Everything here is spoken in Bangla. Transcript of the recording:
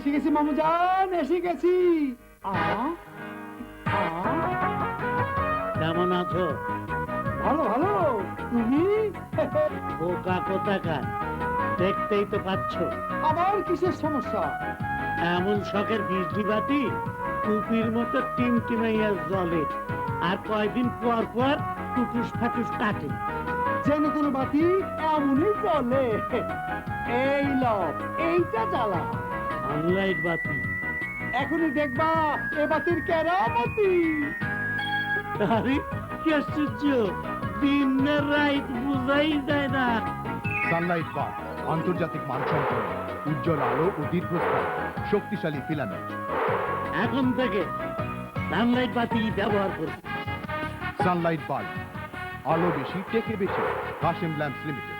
এসে গেছি মামুজান, এসে গেছি। কেমন আছো? ভালো ভালো, তুমি? বোকা কোথাকার, দেখতেই তো পাচ্ছ। আবার কিসের সমস্যা? এমন শখের বিজলি বাতি কুপির মতো টিমটিমাইয়া জ্বলে, আর কয়দিন পর পর টুটুস ফাটুস কাটে। যেন কোনো বাতি এমনই চলে। এই লও, এইটা জ্বালা। সানলাইট বাতি। এখনই দেখবা এ বাতির কেরামতি। আরে কি আশ্চর্য, দিন না রাত বুঝাই যায় না। সানলাইট বাল্ব আন্তর্জাতিক মানসম্পন্ন, উজ্জ্বল আলো ও দীর্ঘস্থায়ী শক্তিশালী ফিলামেন্ট। এখন থেকে সানলাইট বাতি ব্যবহার করব। সানলাইট বাল্ব, আলো বেশি, টেকে বেশি। Kashem lamps limited.